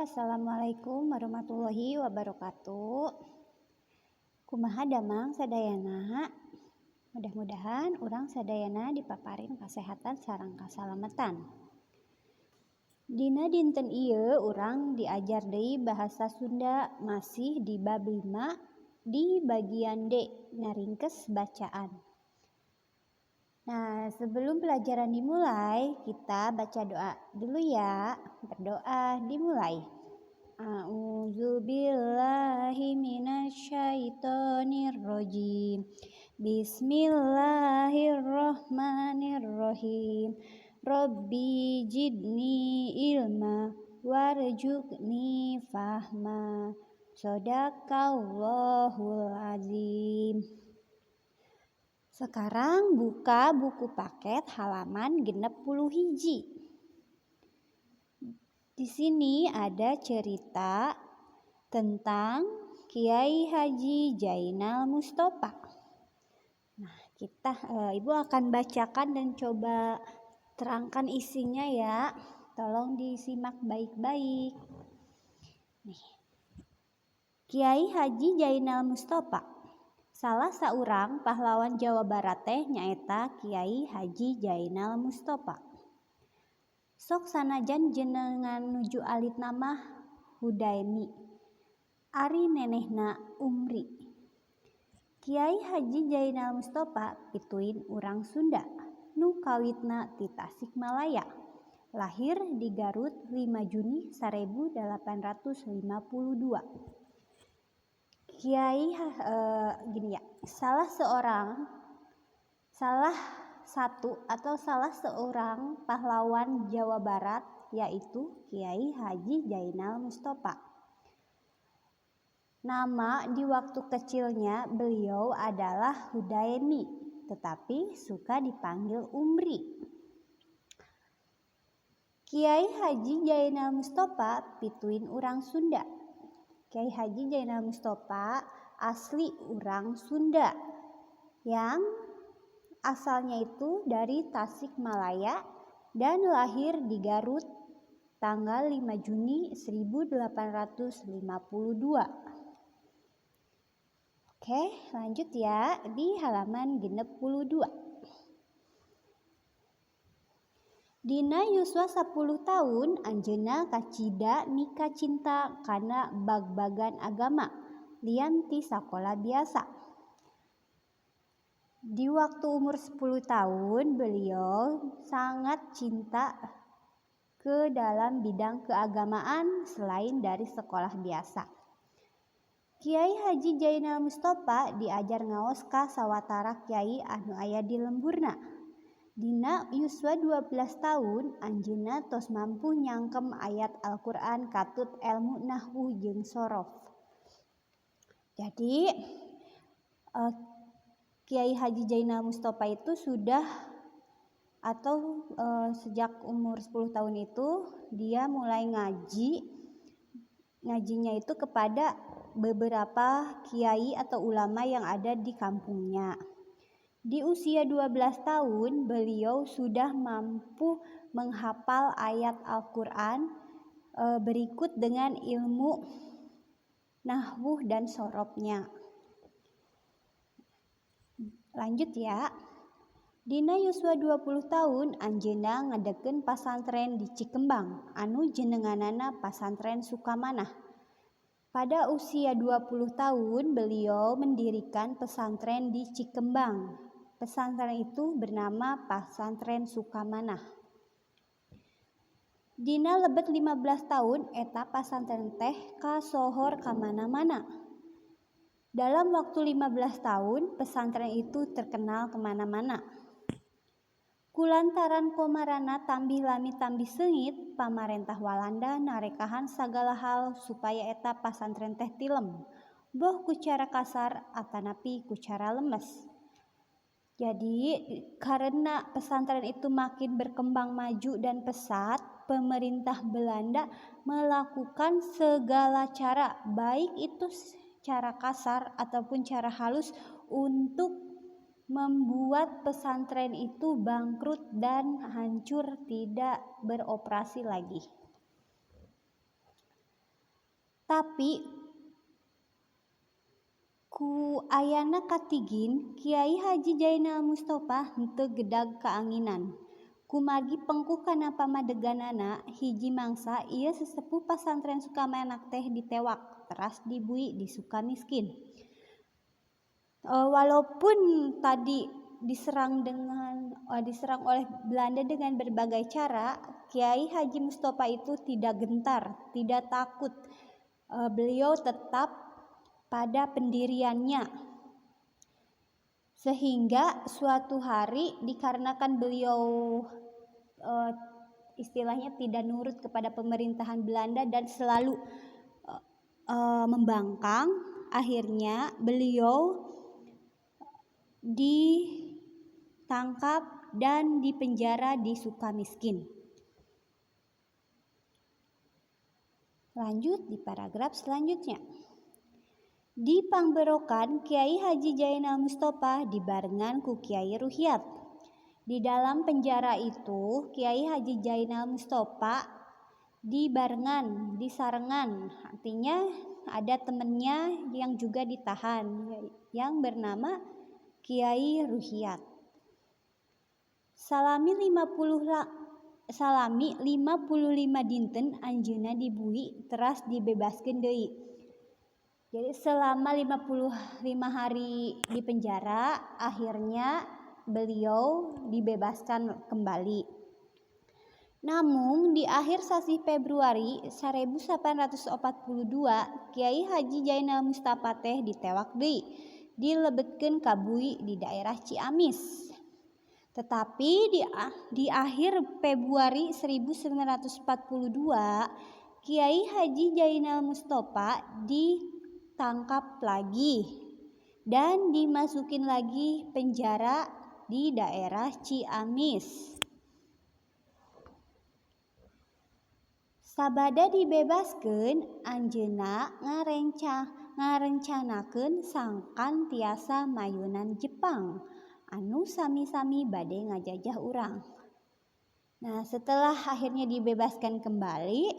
Assalamualaikum warahmatullahi wabarakatuh. Kumaha damang sadayana. Mudah-mudahan urang sadayana dipaparin kasehatan sareng kasalamatan. Dina dinten ieu urang diajar deui bahasa Sunda masih di bab 5 di bagian D ngaringkes bacaan. Nah, sebelum pelajaran dimulai, kita baca doa dulu ya. Berdoa dimulai. A'udzubillahi minasyaitonirrajim. Bismillahirrahmanirrahim. Rabbi jidni ilma warjukni fahma. Shadaqallahul azim. Sekarang buka buku paket halaman 61. Di sini ada cerita tentang Kiai Haji Jainal Mustofa. Nah, Ibu akan bacakan dan coba terangkan isinya ya. Tolong disimak baik-baik. Nih. Kiai Haji Jainal Mustofa. Salah seorang pahlawan Jawa Barat teh nyaeta Kiai Haji Jainal Mustofa. Sok sanajan jenengan nuju alit nama Hudaimi, ari nenehna Umri. Kiai Haji Jainal Mustofa pituin urang Sunda, nu kawitna ti Tasikmalaya. Lahir di Garut 5 Juni 1852. Kiai salah seorang pahlawan Jawa Barat yaitu Kiai Haji Jainal Mustofa. Nama di waktu kecilnya beliau adalah Hudaimi, tetapi suka dipanggil Umri. Kiai Haji Jainal Mustofa pituin urang Sunda. Kiai Haji Jainal Mustofa asli urang Sunda yang asalnya itu dari Tasikmalaya dan lahir di Garut tanggal 5 Juni 1852. Oke, lanjut ya di halaman 62. Dina yuswa 10 tahun anjeunna kacida mika cinta kana bag-bagan agama lian ti sakola biasa. Di waktu umur 10 tahun beliau sangat cinta ke dalam bidang keagamaan selain dari sekolah biasa. Kiai Haji Jainal Mustofa diajar ngaos ka sawatara kiai anu aya di lemburna. Dina yuswa 12 tahun anjeunna tos mampu nyangkem ayat Al-Qur'an katut ilmu nahwu jeung sorof. Jadi Kiai Haji Jainal Mustofa itu sejak umur 10 tahun itu dia mulai ngajinya itu kepada beberapa kiai atau ulama yang ada di kampungnya. Di usia 12 tahun, beliau sudah mampu menghafal ayat Al-Quran berikut dengan ilmu nahwu dan sorobnya. Lanjut ya. Dina yuswa 20 tahun, anjeunna ngadekeun pasantren di Cikembang, anu jenenganana Pasantren Sukamanah. Pada usia 20 tahun, beliau mendirikan pesantren di Cikembang. Pesantren itu bernama Pasantren Sukamanah. Dina lebet 15 tahun eta pasantren teh kasohor ka mana-mana. Dalam waktu 15 tahun pesantren itu terkenal kemana-mana. Kulantaran komarana tambih lami tambih seungit, pamarentah Walanda narekahan sagala hal supaya eta pasantren teh tilem, boh ku cara kasar atanapi ku cara lemes. Jadi karena pesantren itu makin berkembang maju dan pesat, pemerintah Belanda melakukan segala cara, baik itu cara kasar ataupun cara halus untuk membuat pesantren itu bangkrut dan hancur, tidak beroperasi lagi. Tapi ku ayana katigin Kiai Haji Jainal Mustofa henteu gedag kaanginan. Kumargi pengkuh kana pamadeganana hiji mangsa ieu sesepuh pasantren Sukamanak teh ditewak teras dibui di Sukamiskin. Walaupun tadi diserang oleh Belanda dengan berbagai cara, Kiai Haji Mustofa itu tidak gentar, tidak takut. Beliau tetap pada pendiriannya. Sehingga suatu hari dikarenakan beliau istilahnya tidak nurut kepada pemerintahan Belanda dan selalu membangkang, akhirnya beliau ditangkap dan dipenjara di Sukamiskin. Lanjut di paragraf selanjutnya. Di pangberokan Kiai Haji Jainal Mustofa dibarengan ku Kiai Ruhyat. Di dalam penjara itu Kiai Haji Jainal Mustofa dibarengan, disarengan, artinya ada temannya yang juga ditahan yang bernama Kiai Ruhyat. Salami 55 dinten anjeunna dibui teras dibebaskeun deui. Jadi selama 55 hari di penjara akhirnya beliau dibebaskan kembali. Namun di akhir sasi Februari 1842 Kiai Haji Jainal Mustofa teh ditewak deui, dilebetkeun ka bui di daerah Ciamis. Tetapi di akhir Februari 1942 Kiai Haji Jainal Mustofa ditangkap lagi dan dimasukin lagi penjara di daerah Ciamis. Sabada dibebaskeun anjeunna ngarencanakeun sangkan tiasa mayunan Jepang anu sami-sami bade ngajajah urang. Nah, setelah akhirnya dibebaskan kembali,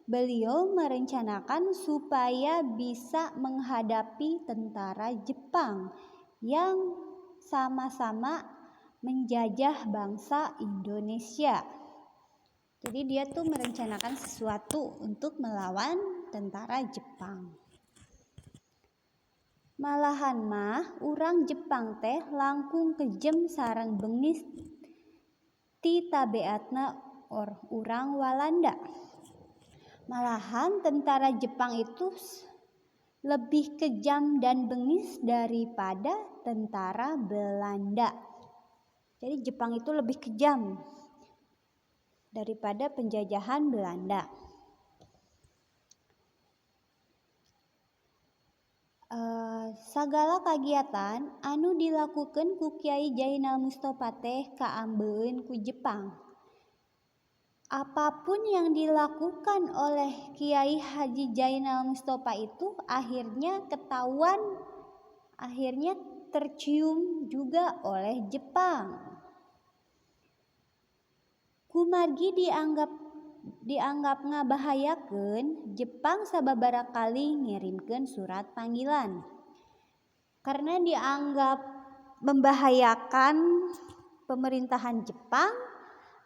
beliau merencanakan supaya bisa menghadapi tentara Jepang yang sama-sama menjajah bangsa Indonesia. Jadi dia tuh merencanakan sesuatu untuk melawan tentara Jepang. Malahan mah urang Jepang teh langkung kejem sareng bengis ti tabeatna urang Walanda. Malahan tentara Jepang itu lebih kejam dan bengis daripada tentara Belanda. Jadi Jepang itu lebih kejam daripada penjajahan Belanda. Sagala kagiatan anu dilakukeun ku Kiai Jainal Mustofa teh kaambeun ku Jepang. Apapun yang dilakukan oleh Kiai Haji Jainal Mustofa itu akhirnya ketahuan, akhirnya tercium juga oleh Jepang. Kumargi dianggap ngabahayakeun, Jepang sababaraha kali ngirimkeun surat panggilan. Karena dianggap membahayakan pemerintahan Jepang,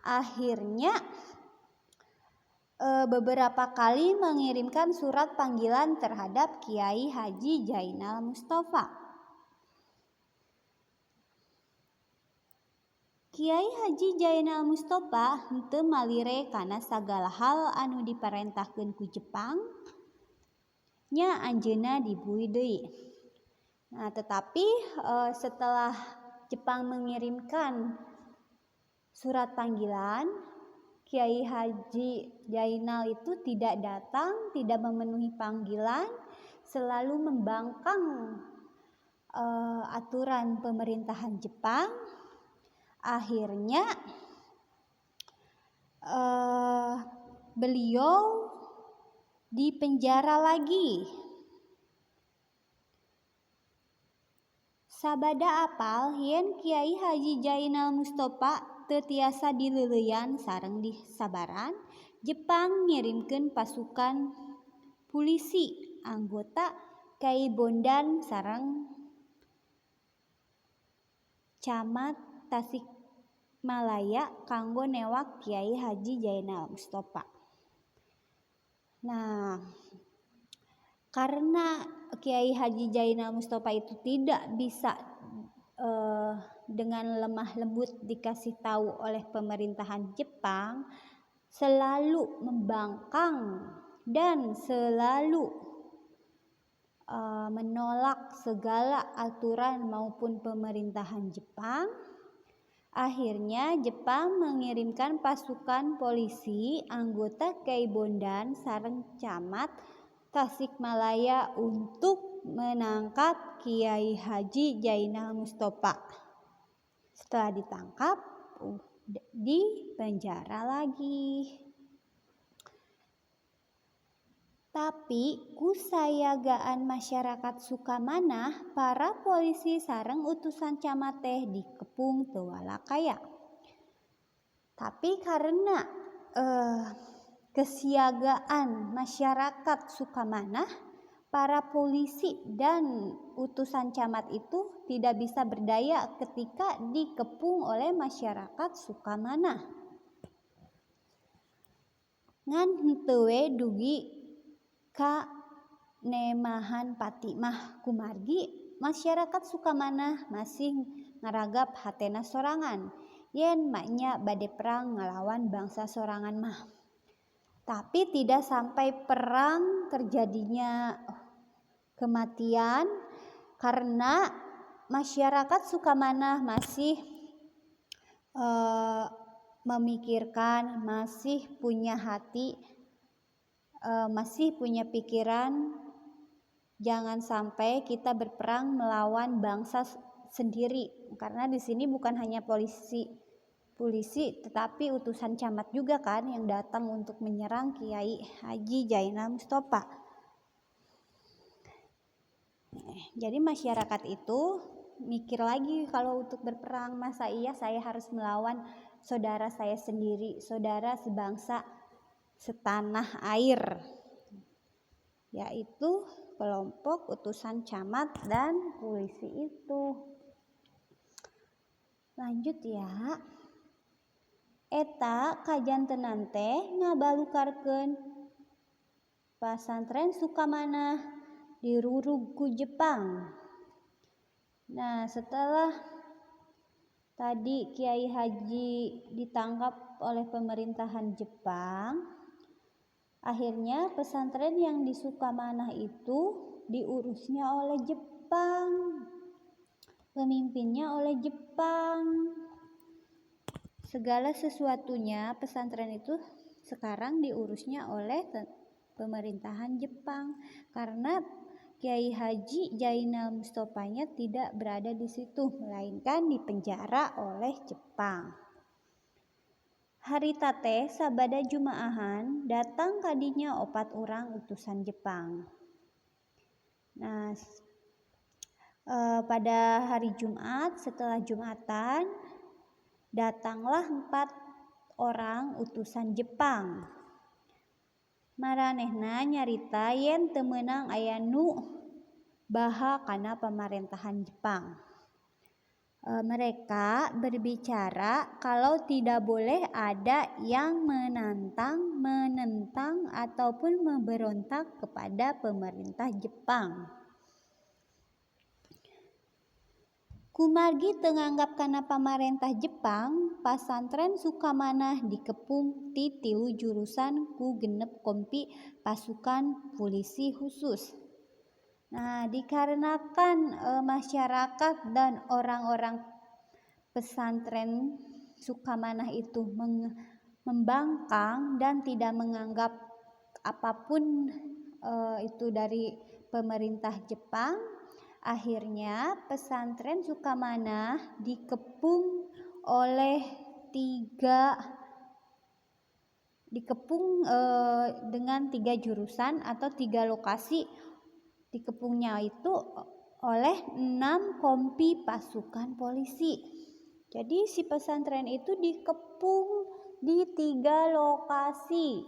akhirnya beberapa kali mengirimkan surat panggilan terhadap Kiai Haji Jainal Mustofa. Kiai Haji Jainal Mustofa henteu malire kana sagala hal anu diparentahkeun ku Jepang nya anjeunna dibui deui. Nah, tetapi setelah Jepang mengirimkan surat panggilan, Kiai Haji Jainal itu tidak datang, tidak memenuhi panggilan, selalu membangkang aturan pemerintahan Jepang. Akhirnya beliau dipenjara lagi. Sabada apal yen Kiai Haji Jainal Mustofa teu tiasa dileuleyan sareng disabaran, Jepang ngirimkeun pasukan polisi anggota Kyai Bondan sareng Camat Tasikmalaya kanggo newak Kiai Haji Zainal Mustofa. Nah, karena Kiai Haji Zainal Mustofa itu tidak bisa dengan lemah lembut dikasih tahu oleh pemerintahan Jepang, selalu membangkang dan selalu menolak segala aturan maupun pemerintahan Jepang. Akhirnya Jepang mengirimkan pasukan polisi anggota Kyai Bondan sareng Camat Tasikmalaya untuk menangkap Kiai Haji Zainal Mustofa. Setelah ditangkap, dipenjara lagi. Tapi kusayagaan masyarakat Sukamanah, para polisi sareng utusan camat teh dikepung teu walakaya. Tapi karena kesiagaan masyarakat Sukamanah, para polisi dan utusan camat itu tidak bisa berdaya ketika dikepung oleh masyarakat Sukamanah. Ngan henteu we dugi ka nemahan Patimah kumargi masyarakat Sukamanah masih ngaragap hatena sorangan yen maknya bade perang ngelawan bangsa sorangan mah. Tapi tidak sampai perang terjadinya kematian karena masyarakat Sukamanah masih memikirkan, masih punya hati, masih punya pikiran jangan sampai kita berperang melawan bangsa sendiri, karena di sini bukan hanya polisi tetapi utusan camat juga kan yang datang untuk menyerang Kiai Haji Zainal Mustofa. Jadi masyarakat itu mikir lagi kalau untuk berperang, masa iya saya harus melawan saudara saya sendiri, saudara sebangsa setanah air, yaitu kelompok utusan camat dan polisi itu. Lanjut ya. Eta kajantenan teh ngabalukarkeun pasantren Sukamanah dirurug ku Jepang. Nah, setelah tadi Kiai Haji ditangkap oleh pemerintahan Jepang, akhirnya pesantren yang di Sukamanah itu diurusnya oleh Jepang, pemimpinnya oleh Jepang. Segala sesuatunya pesantren itu sekarang diurusnya oleh pemerintahan Jepang karena Kiai Haji Zainal Mustofanya tidak berada di situ, melainkan dipenjara oleh Jepang. Harita teh sabada jumaahan datang kadinya 4 orang utusan Jepang. Nah, pada hari Jumat setelah Jumatan datanglah 4 orang utusan Jepang. Maranehna nyarita yen teu meunang aya nu baha kana pemerintahan Jepang. Mereka berbicara kalau tidak boleh ada yang menentang ataupun memberontak kepada pemerintah Jepang. Kumargi teu nganggap kana pamarentah Jepang, pasantren Sukamanah dikepung ti 3 jurusan ku 6 kompi pasukan polisi khusus. Nah, dikarenakan masyarakat dan orang-orang pesantren Sukamanah itu membangkang dan tidak menganggap apapun itu dari pemerintah Jepang, akhirnya pesantren Sukamanah dikepung dengan 3 jurusan atau 3 lokasi. Dikepungnya itu oleh 6 kompi pasukan polisi. Jadi si pesantren itu dikepung di 3 lokasi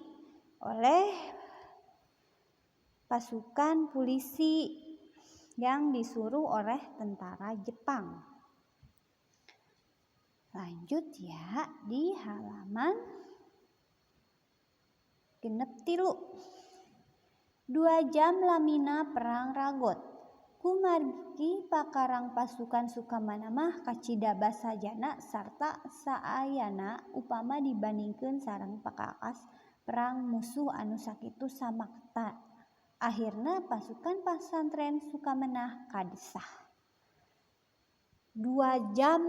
oleh pasukan polisi yang disuruh oleh tentara Jepang. Lanjut ya di halaman 63. 2 jam lamina perang ragot. Kumargi pakarang pasukan Sukamana mah kacida basajana sarta saayana upama dibandingkeun sareng pakakas perang musuh anu sakitu samakta. Akhirna pasukan pasantren Sukamana kadesah. 2 jam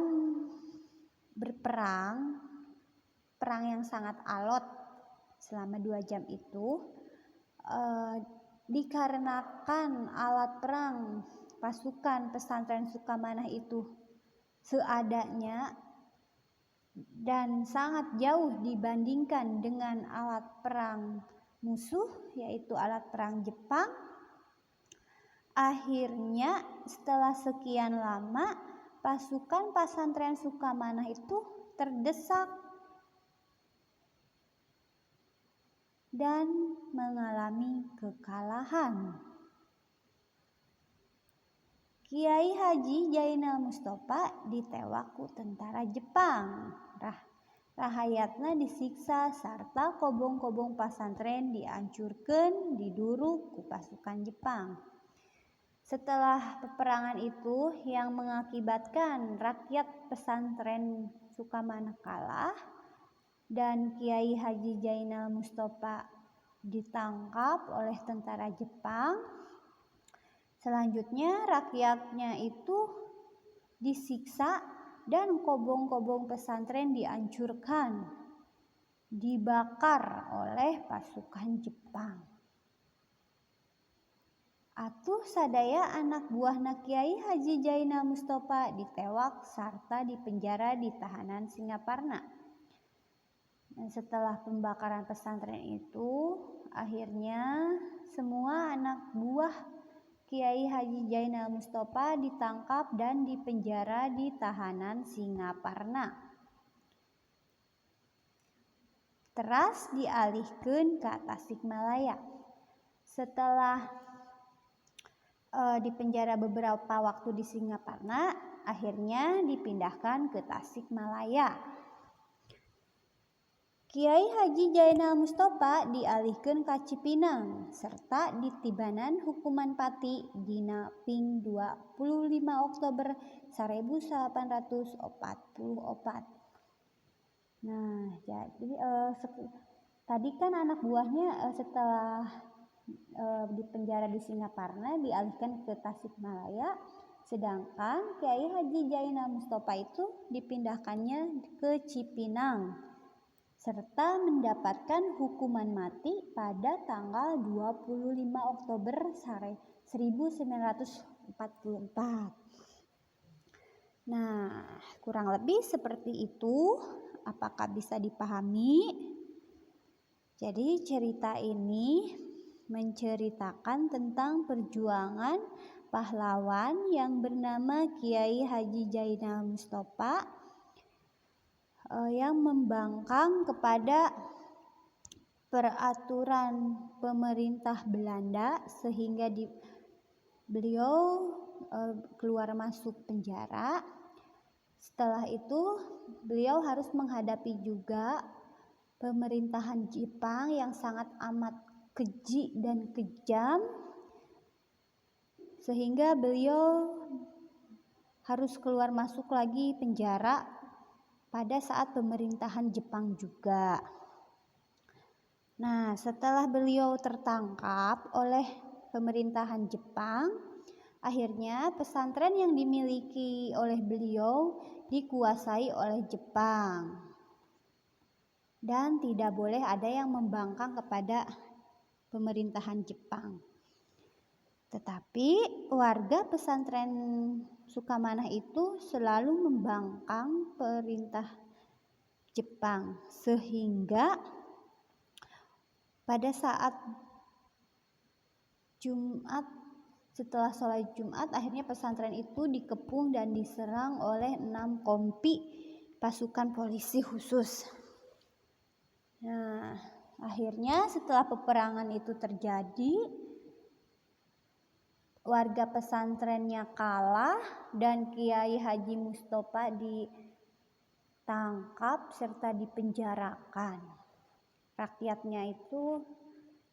berperang, perang yang sangat alot selama 2 jam itu dikarenakan alat perang pasukan pesantren Sukamanah itu seadanya dan sangat jauh dibandingkan dengan alat perang musuh, yaitu alat perang Jepang. Akhirnya setelah sekian lama pasukan pesantren Sukamanah itu terdesak dan mengalami kekalahan. Kiai Haji Jainal Mustofa ditewak ku tentara Jepang. Rahayatna disiksa sarta kobong-kobong pasantren dihancurkeun diduru ku pasukan Jepang. Setelah peperangan itu yang mengakibatkan rakyat pesantren Sukamana kalah dan Kiai Haji Jainal Mustofa ditangkap oleh tentara Jepang. Selanjutnya rakyatnya itu disiksa dan kobong-kobong pesantren dihancurkan, dibakar oleh pasukan Jepang. Atuh sadaya anak buahna Kiai Haji Jainal Mustofa ditewak sarta dipenjara di tahanan Singaparna. Dan setelah pembakaran pesantren itu, akhirnya semua anak buah Kiai Haji Jainal Mustofa ditangkap dan dipenjara di tahanan Singaparna. Teras dialihkeun ke Tasikmalaya. Setelah dipenjara beberapa waktu di Singaparna, akhirnya dipindahkan ke Tasikmalaya. Kiai Haji Jainal Mustofa dialihkeun ka Cipinang serta ditibanan hukuman pati dina ping 25 Oktober 1844. Nah, jadi tadi kan anak buahnya setelah dipenjara di Singaparna dialihkan ke Tasikmalaya, sedangkan Kiai Haji Jainal Mustofa itu dipindahkannya ke Cipinang serta mendapatkan hukuman mati pada tanggal 25 Oktober 1944. Nah, kurang lebih seperti itu. Apakah bisa dipahami? Jadi cerita ini menceritakan tentang perjuangan pahlawan yang bernama Kiai Haji Jainal Mustofa yang membangkang kepada peraturan pemerintah Belanda sehingga beliau keluar masuk penjara. Setelah itu beliau harus menghadapi juga pemerintahan Jepang yang sangat amat keji dan kejam, sehingga beliau harus keluar masuk lagi penjara pada saat pemerintahan Jepang juga. Nah, setelah beliau tertangkap oleh pemerintahan Jepang, akhirnya pesantren yang dimiliki oleh beliau dikuasai oleh Jepang. Dan tidak boleh ada yang membangkang kepada pemerintahan Jepang. Tetapi warga pesantren Sukamanah itu selalu membangkang perintah Jepang, sehingga pada saat Jumat, setelah sholat Jumat, akhirnya pesantren itu dikepung dan diserang oleh 6 kompi pasukan polisi khusus. Nah, akhirnya setelah peperangan itu terjadi, warga pesantrennya kalah dan Kiai Haji Mustofa ditangkap serta dipenjarakan. Rakyatnya itu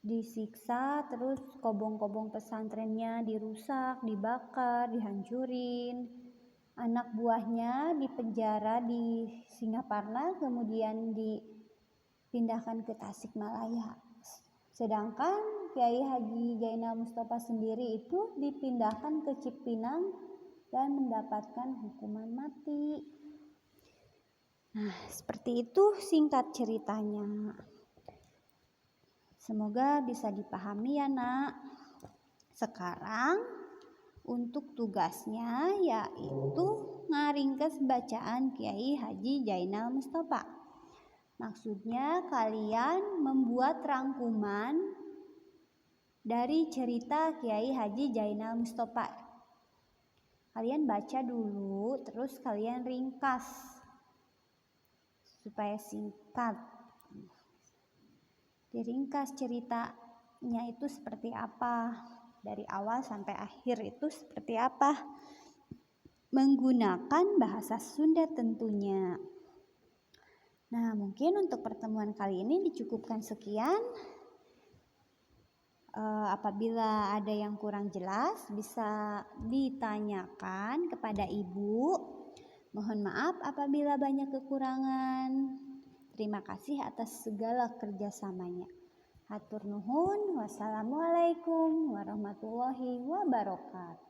disiksa, terus kobong-kobong pesantrennya dirusak, dibakar, dihancurin. Anak buahnya dipenjara di Singaparna, kemudian dipindahkan ke Tasikmalaya. Sedangkan Kiai Haji Jainal Mustofa sendiri itu dipindahkan ke Cipinang dan mendapatkan hukuman mati. Nah, seperti itu singkat ceritanya. Semoga bisa dipahami ya nak. Sekarang untuk tugasnya yaitu ngaringkes bacaan Kiai Haji Jainal Mustofa. Maksudnya kalian membuat rangkuman dari cerita Kiai Haji Jainal Mustofa. Kalian baca dulu, terus kalian ringkas supaya singkat. Diringkas ceritanya itu seperti apa, dari awal sampai akhir itu seperti apa. Menggunakan bahasa Sunda tentunya. Nah, mungkin untuk pertemuan kali ini dicukupkan sekian. Apabila ada yang kurang jelas bisa ditanyakan kepada ibu. Mohon maaf apabila banyak kekurangan. Terima kasih atas segala kerjasamanya. Hatur nuhun. Wassalamualaikum warahmatullahi wabarakatuh.